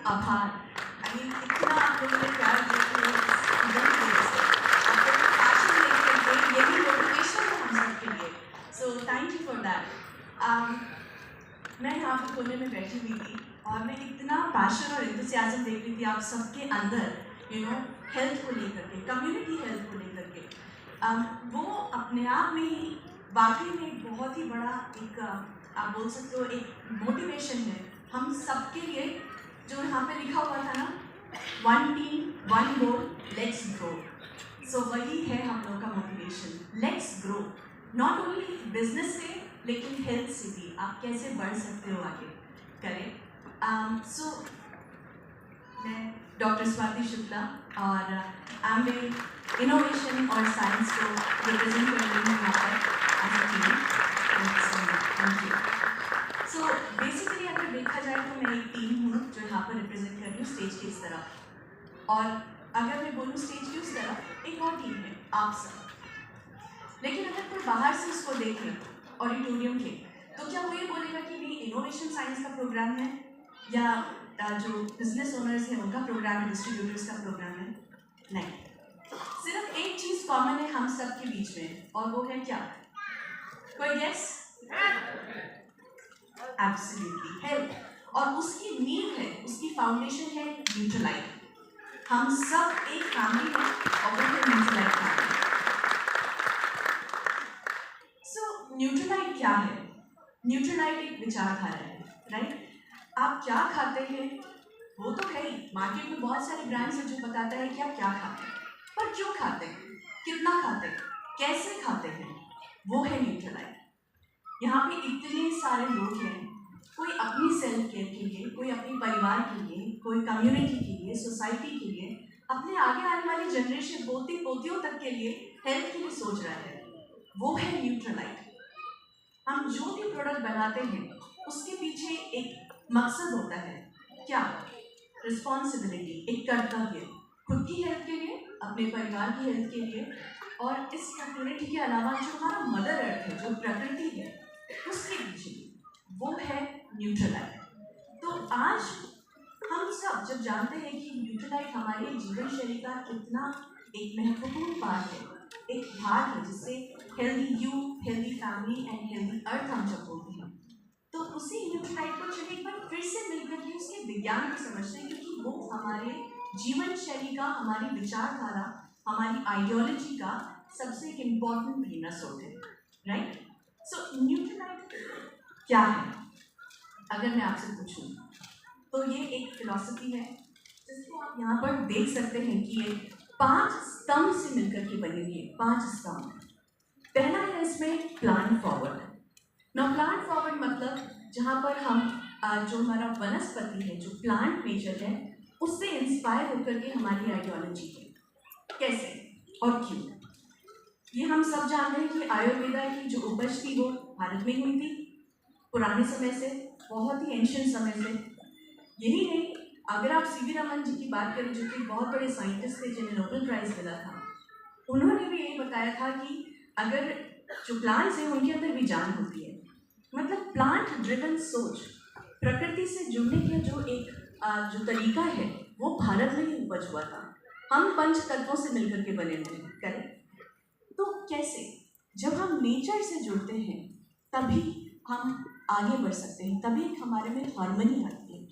आभार। इतना आप लोगों ने प्यार दिया आपको पैशन लेकर यही मोटिवेशन है हम सबके लिए। So thank you for that. मैं यहाँ पे कोने में बैठी हुई थी और मैं इतना पैशन और एंथुसियाज्म देख रही थी आप सबके अंदर, हेल्थ को लेकर के, कम्युनिटी हेल्थ को लेकर के। वो अपने आप में ही वाकई में बहुत ही बड़ा एक आप बोल सकते हो एक मोटिवेशन है हम सबके लिए। जो यहाँ पे लिखा हुआ था ना, 1 टीम 1 गोल लेट्स ग्रो। सो वही है हम लोग का motivation, let's grow. Not only business से लेकिन हेल्थ से भी आप कैसे बढ़ सकते हो आगे करें। सो मैं डॉक्टर स्वाति शुक्ला और आई एम इनोवेशन और साइंस को रिप्रेजेंट कर रही हूँ यहाँ पर as a team. Thank you. So basically अगर देखा जाए तो मैं एक टीम हूँ जो यहाँ पर रिप्रेजेंट कर रही हूँ स्टेज की इस तरफ, और अगर मैं बोलूँ स्टेज की उस तरफ एक और टीम है आप सब। लेकिन अगर कोई बाहर से उसको देखे ऑडिटोरियम के, तो क्या वो ये बोलेगा कि नहीं इनोवेशन साइंस का प्रोग्राम है या जो बिजनेस ओनर्स हैं उनका प्रोग्राम है, डिस्ट्रीब्यूटर्स का प्रोग्राम है? नहीं, सिर्फ एक चीज़ कॉमन है हम सब के बीच में, और वो है क्या? कोई गेस? Absolutely health. और उसकी नींव है, उसकी फाउंडेशन है न्यूट्रलाइट। हम सब एक फैमिली है और वो है न्यूट्रलाइट फैमिली। सो न्यूट्रलाइट क्या है? न्यूट्रलाइट एक विचारधारा है, राइट? आप क्या खाते हैं वो तो है ही, मार्केट में बहुत सारे ब्रांड्स हैं जो बताता है कि आप क्या खाते हैं, पर क्यों खाते हैं, कितना खाते हैं, कैसे खाते हैं, वो है न्यूट्रलाइट। यहाँ पे इतने सारे लोग हैं, कोई अपनी सेल्फ केयर के लिए, कोई अपने परिवार के लिए, कोई कम्युनिटी के लिए, सोसाइटी के लिए, अपने आगे आने वाली जनरेशन पोती पोतियों तक के लिए हेल्थ के लिए सोच रहा है, वो है न्यूट्रलाइट। हम जो भी प्रोडक्ट बनाते हैं उसके पीछे एक मकसद होता है, क्या? रिस्पॉन्सिबिलिटी, एक कर्तव्य, खुद की हेल्थ के लिए, अपने परिवार की हेल्थ के लिए, और इस कम्युनिटी के अलावा जो हमारा मदर अर्थ है, जो प्रकृति है, उसके पीछे वो है न्यूट्रलाइट। तो आज हम सब जब जानते हैं कि न्यूट्रलाइट हमारे जीवन शैली का कितना एक महत्वपूर्ण पार्ट है, एक भाग है, जिससे healthy you, healthy family and healthy earth हम जब बोलते हैं, तो उसी न्यूट्रलाइट को चलिए एक बार फिर से मिलकर के उसके विज्ञान को समझते हैं, क्योंकि वो हमारे जीवन शैली का, हमारी विचारधारा, हमारी आइडियोलॉजी का सबसे एक इम्पॉर्टेंट प्रेरणा स्रोत है, राइट? सो न्यूट्रलाइट क्या है अगर मैं आपसे पूछूं, तो ये एक फिलॉसफी है जिसको आप यहाँ पर देख सकते हैं कि ये 5 स्तंभ से मिलकर के बनी हुई है, 5 स्तंभ। पहला है इसमें प्लान फॉरवर्ड। ना प्लांट फॉरवर्ड मतलब जहाँ पर हम जो हमारा वनस्पति है, जो प्लांट नेचर है, उससे इंस्पायर होकर के हमारी आइडियोलॉजी है, कैसे और क्यों। ये हम सब जानते हैं कि आयुर्वेदा की जो उपज थी वो भारत में हुई थी पुराने समय से, बहुत ही एंशियंट समय से। यही नहीं, अगर आप सी वी रमन जी की बात करें, जो कि बहुत बड़े साइंटिस्ट थे जिन्हें नोबेल प्राइज मिला था, उन्होंने भी यही बताया था कि अगर जो प्लांट्स हैं उनके अंदर भी जान होती है। मतलब प्लांट ड्रिवन सोच, प्रकृति से जुड़ने का जो एक जो तरीका है वो भारत में ही उपज हुआ था। हम 5 तत्वों से मिलकर के बने हुए हैं, करेक्ट? तो कैसे जब हम नेचर से जुड़ते हैं तभी हम आगे बढ़ सकते हैं, तभी हमारे में हार्मनी आती है।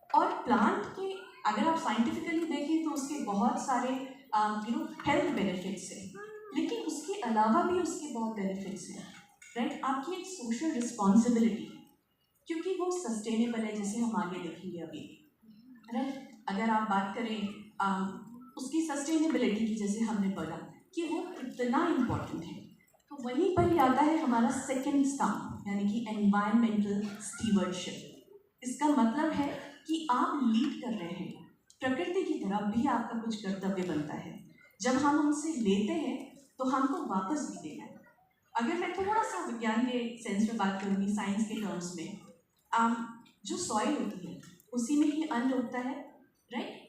और प्लांट के अगर आप साइंटिफिकली देखें तो उसके बहुत सारे हेल्थ बेनिफिट्स हैं, लेकिन उसके अलावा भी उसके बहुत बेनिफिट्स हैं, राइट? आपकी एक सोशल रिस्पॉन्सिबिलिटी, क्योंकि वो सस्टेनेबल है, जैसे हम आगे देखेंगे अभी, राइट? अगर आप बात करें उसकी सस्टेनेबिलिटी की, जैसे हमने पढ़ा कि वो कितना इम्पोर्टेंट है, तो वहीं पर ही आता है हमारा सेकंड स्तंभ, यानी कि एनवायरमेंटल स्टीवर्डशिप। इसका मतलब है कि आप लीड कर रहे हैं, प्रकृति की तरफ भी आपका कुछ कर्तव्य बनता है। जब हम उनसे लेते हैं तो हमको वापस भी देना है। अगर मैं थोड़ा सा विज्ञान के सेंस में बात करूँगी, साइंस के टर्म्स में, जो सॉइल होती है उसी में ही अन्न उगता है, राइट?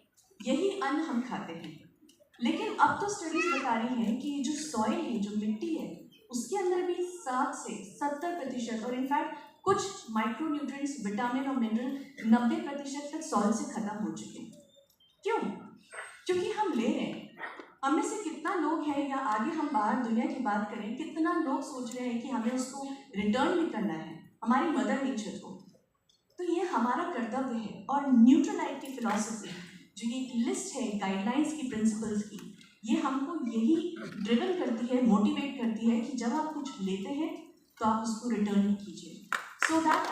यही अन्न हम खाते हैं। लेकिन अब तो स्टडीज बता रही हैं कि जो सॉइल है, जो मिट्टी है, उसके अंदर भी 60 से 70% और इनफैक्ट कुछ माइक्रोन्यूट्रिएंट्स, विटामिन और मिनरल 90% तक सॉइल से खत्म हो चुके हैं। क्यों? क्योंकि हम ले रहे हैं। हम में से कितना लोग हैं, या आगे हम बाहर दुनिया की बात करें, कितना लोग सोच रहे हैं कि हमें उसको रिटर्न भी करना है हमारी मदर नेचर को। तो ये हमारा कर्तव्य है। और न्यूट्रलाइट की फिलॉसफी, जो ये एक लिस्ट है गाइडलाइंस की, प्रिंसिपल्स की, ये हमको यही ड्रिवन करती है, मोटिवेट करती है कि जब आप कुछ लेते हैं तो आप उसको रिटर्न भी कीजिए, सो दैट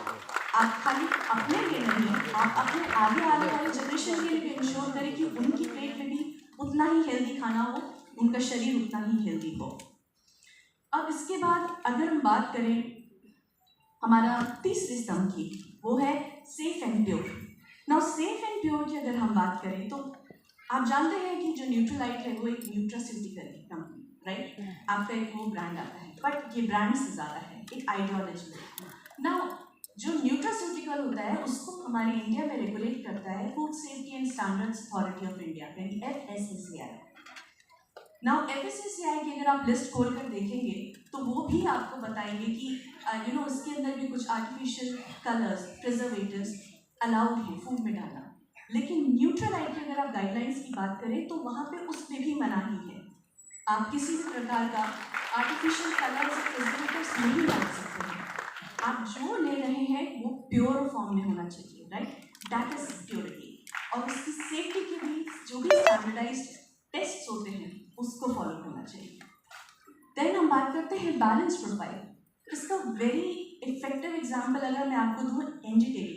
आप खाली अपने लिए नहीं, आप अपने आगे आने वाले जनरेशन के लिए भी इंश्योर करें कि उनकी प्लेट में भी उतना ही हेल्दी खाना हो, उनका शरीर उतना ही हेल्दी हो। अब इसके बाद अगर हम बात करें हमारा तीसरे स्तंभ की, वो है safe and pure. Now safe and pure की अगर हम बात करें तो आप जानते हैं कि जो न्यूट्रलाइट है वो एक न्यूट्रास्यूटिकल कंपनी, राइट? आपका एक वो ब्रांड आता है, बट ये ब्रांड से ज़्यादा है, एक आइडियोलॉजी है। नाउ जो न्यूट्रास्यूटिकल होता है उसको हमारे इंडिया में रेगुलेट करता है food safety and standards authority of India, यानी FSSAI। नाउ FSSAI की अगर आप लिस्ट खोल कर देखेंगे तो वो भी आपको बताएंगे कि उसके अंदर भी कुछ आर्टिफिशियल कलर्स, प्रिजर्वेटिव्स अलाउड है फूड में डालना। लेकिन न्यूट्रलाइट की अगर आप गाइडलाइंस की बात करें तो वहाँ पे उसमें भी मनाही है। आप किसी भी प्रकार का आर्टिफिशियल कलर्स और प्रिजर्वेटिव्स नहीं डाल सकते हैं। आप जो ले रहे हैं वो प्योर फॉर्म में होना चाहिए, राइट? That is purity. और उसकी सेफ्टी के भी जो भी स्टैंडर्डाइज्ड टेस्ट होते हैं उसको फॉलो करना चाहिए। देन हम बात करते हैं बैलेंस प्रोफाइल। इसका वेरी इफेक्टिव एग्जाम्पल अगर मैं आपको दूँ, NG Daily+।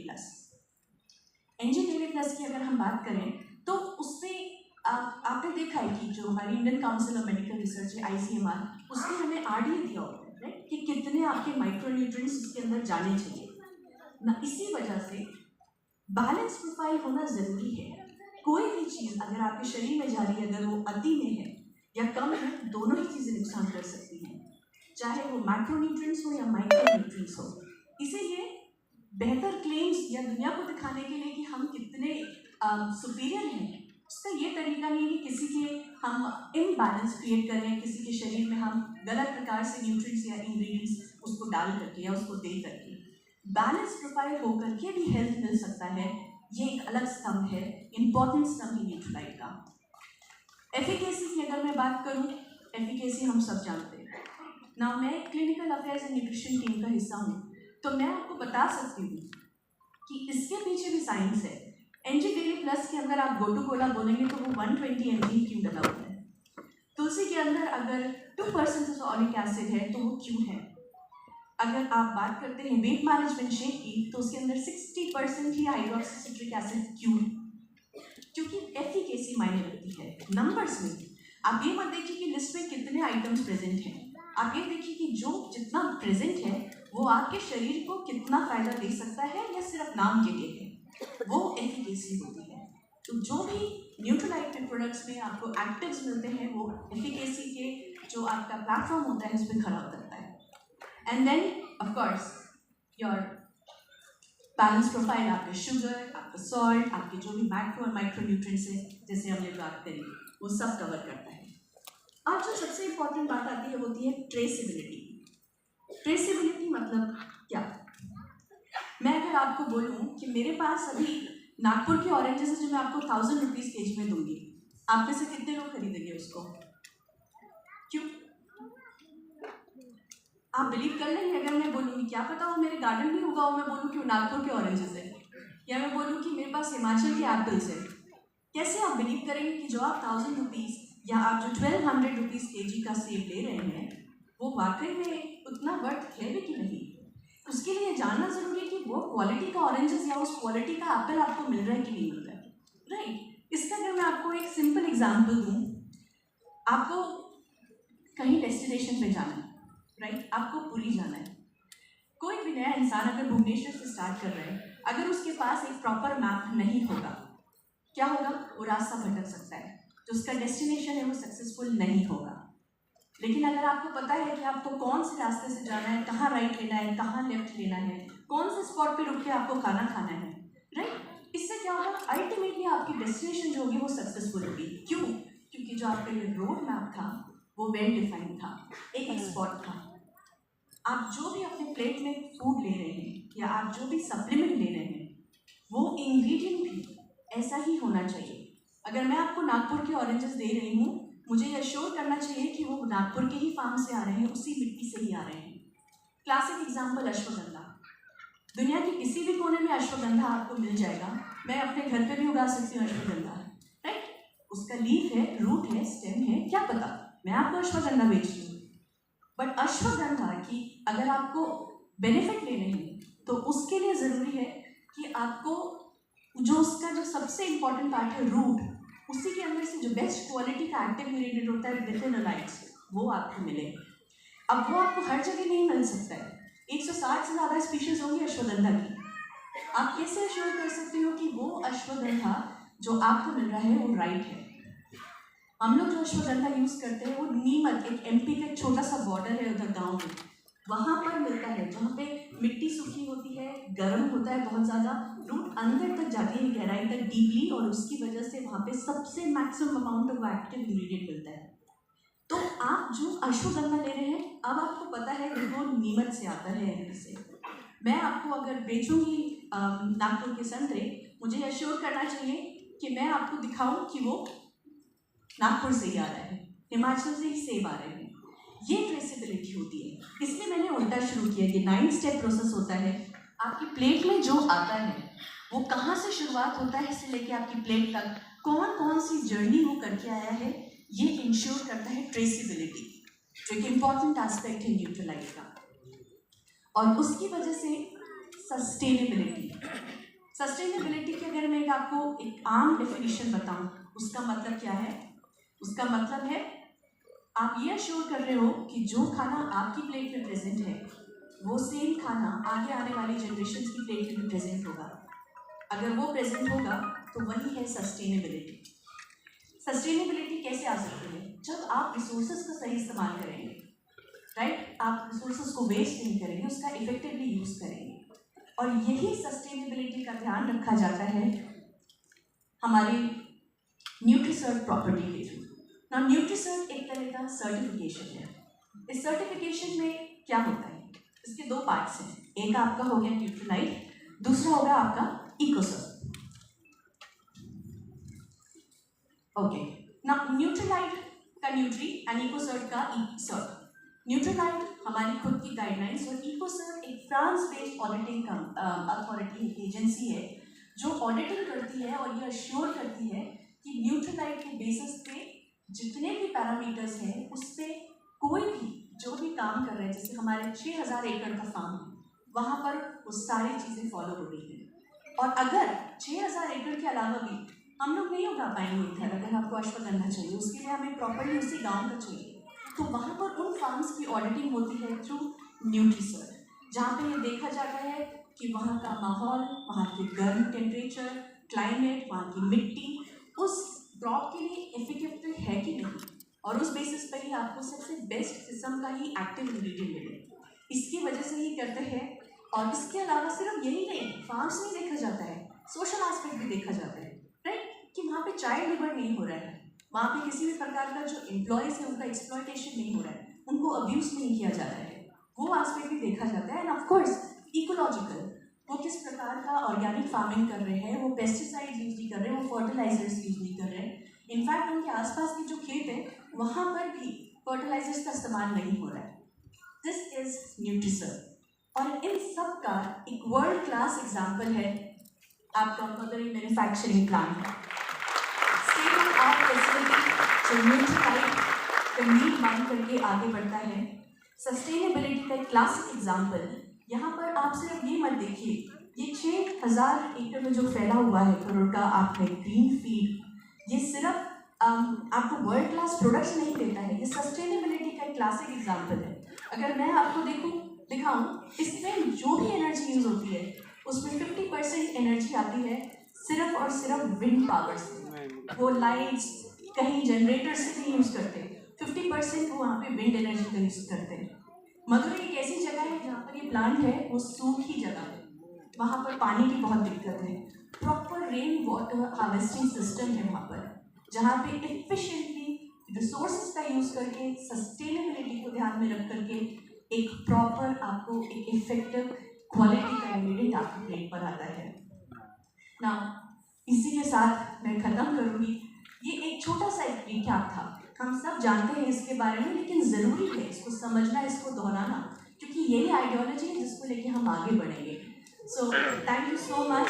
NG Daily+ की अगर हम बात करें तो उसमें आपने देखा है कि जो हमारी Indian council of medical research है, ICMR, उसने हमें RDA दिया होता है, राइट? कि कितने आपके माइक्रोन्यूट्रिएंट्स उसके अंदर जाने चाहिए ना। इसी वजह से बैलेंस प्रोफाइल होना ज़रूरी है। कोई भी चीज़ अगर आपके शरीर में जा रही है, अगर वो अति में है या कम है, दोनों ही चीज़ें नुकसान कर सकती हैं, चाहे वो मैक्रोन्यूट्रिएंट्स हो या माइक्रोन्यूट्रिएंट्स हो। इसीलिए बेहतर क्लेम्स या दुनिया को दिखाने के लिए कि हम कितने सुपीरियर हैं, उसका ये तरीका नहीं है कि किसी के हम इम्बैलेंस क्रिएट करें, किसी के शरीर में हम गलत प्रकार से न्यूट्रिएंट्स या इंग्रेडिएंट्स उसको डाल करके या उसको दे करके। बैलेंस प्रोफाइल होकर के भी हेल्थ मिल सकता है, ये एक अलग स्तंभ है, इंपॉर्टेंट स्तंभ है न्यूट्रलाइट का। एफिकेसी की अगर मैं बात करूँ, एफिकेसी हम सब जानते हैं ना। मैं clinical affairs and nutrition team का हिस्सा हूँ, तो मैं आपको बता सकती हूँ कि इसके पीछे भी साइंस है। NG Daily+ के अंदर आप गोटू कोला बोलेंगे तो वो 120 mg क्यों डला होता है? तुलसी के अंदर अगर 2% ऑलिक एसिड है तो वो क्यों है? अगर आप बात करते हैं वेट मैनेजमेंट शेक की तो उसके अंदर 60% ही हाइड्रोक्सी सिट्रिक एसिड क्यों? क्योंकि एफिकेसी मायने रखती है नंबर्स में। आप ये मत देखिए कि लिस्ट में कितने आइटम्स प्रेजेंट हैं, आप ये देखिए कि जो जितना प्रेजेंट है वो आपके शरीर को कितना फायदा दे सकता है या सिर्फ नाम के लिए है, वो एफिकेसी होती है। तो जो भी न्यूट्रलाइट के प्रोडक्ट्स में आपको एक्टिव्स मिलते हैं वो एफिकेसी के जो आपका प्लेटफॉर्म होता है उस पर खड़ा उतरता है। And then of course your balance profile, आपका शुगर, आपका सॉल्ट, आपके जो भी मैक्रो और माइक्रो न्यूट्रिएंट्स हैं जैसे हमने बात करी, वो सब कवर करता है। अब जो सबसे इम्पॉर्टेंट बात आती है वो होती है ट्रेसेबिलिटी। ट्रेसेबिलिटी मतलब क्या? मैं अगर आपको बोलूँ कि मेरे पास अभी नागपुर के ऑरेंजेस है जो मैं आपको 1000 रुपीज़ केजी में दूंगी, आप में से कितने लोग खरीदेंगे उसको? क्यों? आप बिलीव कर लेंगे अगर मैं बोलूँगी क्या पता वो मेरे गार्डन में होगा और मैं बोलूँ कि वो नागपुर के ऑरेंजेस है, या मैं बोलूँ कि मेरे पास हिमाचल के एप्पल्स है? कैसे आप बिलीव करेंगे कि जो आप 1000 रुपीज़ या आप जो 1200 रुपीज़ केजी का सेब ले रहे हैं वो वाकई में उतना वर्थ है भी कि नहीं? उसके लिए जानना जरूरी है कि वो क्वालिटी का ऑरेंजेस या उस क्वालिटी का एप्पल आपको मिल रहा है कि नहीं मिल रहा है, राइट? इसका अगर मैं आपको एक सिंपल एग्जांपल दूं, आपको कहीं डेस्टिनेशन पे जाना है, राइट? आपको पुरी जाना है। कोई भी नया इंसान अगर भुवनेश्वर से स्टार्ट कर रहा है, अगर उसके पास एक प्रॉपर मैप नहीं होगा, क्या होगा? वो रास्ता भटक सकता है, जो उसका डेस्टिनेशन है वो सक्सेसफुल नहीं होगा। लेकिन अगर आपको पता है कि आपको कौन से रास्ते से जाना है, कहाँ राइट लेना है, कहाँ लेफ्ट लेना है, कौन से स्पॉट पे रुक के आपको खाना खाना है, राइट? इससे क्या होगा? अल्टीमेटली आपकी डेस्टिनेशन जो होगी वो सक्सेसफुल होगी। क्यों? क्योंकि जो आपका ये रोड मैप था वो वेल डिफाइंड था, एक स्पॉट था। आप जो भी अपने प्लेट में फूड ले रहे हैं या आप जो भी सप्लीमेंट ले रहे हैं वो इंग्रेडिएंट भी ऐसा ही होना चाहिए। अगर मैं आपको नागपुर के ऑरेंजेस दे रही हूँ, मुझे ये श्योर करना चाहिए कि वो नागपुर के ही फार्म से आ रहे हैं, उसी मिट्टी से ही आ रहे हैं। Classic example ashwagandha. दुनिया के किसी भी कोने में अश्वगंधा आपको मिल जाएगा। मैं अपने घर पे भी उगा सकती हूँ अश्वगंधा, राइट। उसका लीफ है, रूट है, स्टेम है, क्या पता, मैं आपको अश्वगंधा बेच रही हूँ। बट अश्वगंधा की अगर आपको बेनिफिट लेने हैं तो उसके लिए ज़रूरी है कि आपको जो उसका जो सबसे इम्पॉर्टेंट पार्ट है रूट, उसी के अंदर से जो बेस्ट क्वालिटी का एक्टिव इंग्रेडिएंट होता है विथिनोलाइट्स, वो आपको मिले। अब वो आपको हर जगह नहीं मिल सकता है। 160 से ज़्यादा स्पीशीज होंगी अश्वगंधा की। आप कैसे अश्योर कर सकते हो कि वो अश्वगंधा जो आपको मिल रहा है वो राइट है? हम लोग जो अश्वगंधा यूज़ करते हैं वो नीमत, एक एमपी का छोटा सा बॉर्डर है उधर गाँव में, वहाँ पर मिलता है, जहाँ पे मिट्टी सूखी होती है, गर्म होता है बहुत ज़्यादा, रूट अंदर तक जाती है गहराई तक डीपली, और उसकी वजह से वहाँ पे सबसे maximum amount of active ingredient मिलता है। तो आप जो अश्वगंधा ले रहे हैं, अब आपको पता है कि वो नीमत से आता है, एमपी से। मैं आपको अगर बेचूंगी नागपुर के संतरे, मुझे अश्योर करना चाहिए कि मैं आपको दिखाऊं कि वो नागपुर से ही आ रहा है, हिमाचल से ही सेब आ रहे हैं। ये ट्रेसेबिलिटी होती है। इसलिए मैंने उल्टा शुरू किया कि 9 स्टेप प्रोसेस होता है। आपकी प्लेट में जो आता है वो कहाँ से शुरुआत होता है से लेके आपकी प्लेट तक कौन कौन सी जर्नी वो करके आया है, ये इंश्योर करता है ट्रेसेबिलिटी, जो एक इम्पॉर्टेंट एस्पेक्ट है न्यूट्रलाइट का। और उसकी वजह से सस्टेनेबिलिटी की अगर मैं आपको एक आम डेफिनेशन बताऊं, उसका मतलब क्या है? उसका मतलब है आप ये अश्योर कर रहे हो कि जो खाना आपकी प्लेट में प्रेजेंट है वो सेम खाना आगे आने वाली जनरेशन्स की प्लेट में भी प्रेजेंट होगा। अगर वो प्रेजेंट होगा तो वही है सस्टेनेबिलिटी। सस्टेनेबिलिटी कैसे आ सकती है? जब आप रिसोर्सेज का सही इस्तेमाल करेंगे, राइट। आप रिसोर्सेज को वेस्ट नहीं करेंगे, उसका इफेक्टिवली यूज़ करेंगे, और यही सस्टेनेबिलिटी का ध्यान रखा जाता है हमारी न्यूट्रीसर्ट प्रॉपर्टी के थ्रू। ना न्यूट्रीसर्ट एक तरह का सर्टिफिकेशन है। इस सर्टिफिकेशन में क्या होता है? इसके दो पार्ट्स हैं। एक आपका हो गया न्यूट्रीलाइट, दूसरा होगा आपका इकोसर्ट। ओके, ना न्यूट्रीलाइट का न्यूट्री एंड इकोसर्ट का सर्ट। न्यूट्रीलाइट हमारी खुद की गाइडलाइंस, और इकोसर्ट एक France based auditing authority agency है जो ऑडिटिंग करती है और ये अश्योर करती है कि न्यूट्रीलाइट के बेसिस पे जितने भी पैरामीटर्स हैं उस पर कोई भी जो भी काम कर रहे हैं, जैसे हमारे 6000 एकड़ का फार्म है, वहाँ पर वो सारी चीज़ें फॉलो हो रही हैं। और अगर 6000 एकड़ के अलावा भी हम लोग नहीं उगा पाएंगे इधर, अगर आपको अश्वगंधा चाहिए उसके लिए हमें प्रॉपर्ली उसी गाँव का चाहिए, तो वहाँ पर उन फार्म्स की ऑडिटिंग होती है थ्रू न्यूट्रीसर्ट, जहाँ पे ये देखा जाता है कि वहाँ का माहौल, वहाँ के गर्म टेम्परेचर, क्लाइमेट, वहाँ की मिट्टी उस क्रॉप के लिए इफेक्टिव है कि नहीं, और उस बेसिस पर ही आपको सबसे बेस्ट किस्म का ही एक्टिव इंग्रेडिएंट मिले। इसकी वजह से ये करते हैं। और इसके अलावा सिर्फ यही नहीं, फार्म्स नहीं देखा जाता है, सोशल एस्पेक्ट भी देखा जाता है, राइट, कि वहाँ पे चाइल्ड लेबर नहीं हो रहा है, वहाँ पे किसी भी प्रकार का जो एम्प्लॉयज़ है उनका एक्सप्लॉयटेशन नहीं हो रहा है, उनको अब्यूज़ नहीं किया जा रहा है, वो एस्पेक्ट भी देखा जाता है। एंड ऑफकोर्स इकोलॉजिकल, वो किस प्रकार का ऑर्गेनिक फार्मिंग कर रहे हैं, वो पेस्टिसाइड्स यूज़ नहीं कर रहे, वो फर्टिलाइजर्स यूज़ नहीं कर रहे हैं। इनफैक्ट उनके आसपास के जो खेत है वहाँ पर भी फर्टिलाइजर्स का इस्तेमाल नहीं हो रहा है। दिस इज न्यूट्रीसर्ट। और इन सब का एक वर्ल्ड क्लास एग्जाम्पल है आपका मदरी manufacturing plant, state of art facility, जो न्यूट्रीलाइट का नीड मान करके आगे बढ़ता है। सस्टेनेबिलिटी का एक क्लासिक एग्जाम्पल, यहाँ पर आप सिर्फ ये मत देखिए, ये 6000 एकड़ में जो फैला हुआ है करोड़ का आपका ग्रीन फील्ड, ये सिर्फ आपको वर्ल्ड क्लास प्रोडक्ट्स नहीं देता है, ये सस्टेनेबिलिटी का एक क्लासिक एग्जाम्पल है। अगर मैं आपको दिखाऊं, इसमें जो भी एनर्जी यूज़ होती है उसमें 50% एनर्जी आती है सिर्फ और सिर्फ विंड पावर से। वो लाइट्स कहीं जनरेटर से नहीं यूज़ करते, 50% वो वहाँ पे विंड एनर्जी का यूज़ करते हैं। मदुरई एक ऐसी जगह है जहाँ पर ये प्लांट है, वो सूखी जगह है, वहाँ पर पानी की बहुत दिक्कत है, proper rain water harvesting system है वहाँ पर, जहाँ पे एफिशिएंटली रिसोर्सेज का यूज़ करके सस्टेनेबिलिटी को ध्यान में रख करके एक प्रॉपर आपको एक इफेक्टिव क्वालिटी का इंग्रेडिएंट आपकी प्लेट पर आता है ना। इसी के साथ मैं ख़त्म करूँगी। ये एक छोटा सा एक रिकैप था, हम सब जानते हैं इसके बारे में, लेकिन ज़रूरी है इसको समझना, इसको दोहराना, क्योंकि यही आइडियोलॉजी है जिसको लेके हम आगे बढ़ेंगे। So thank you so much.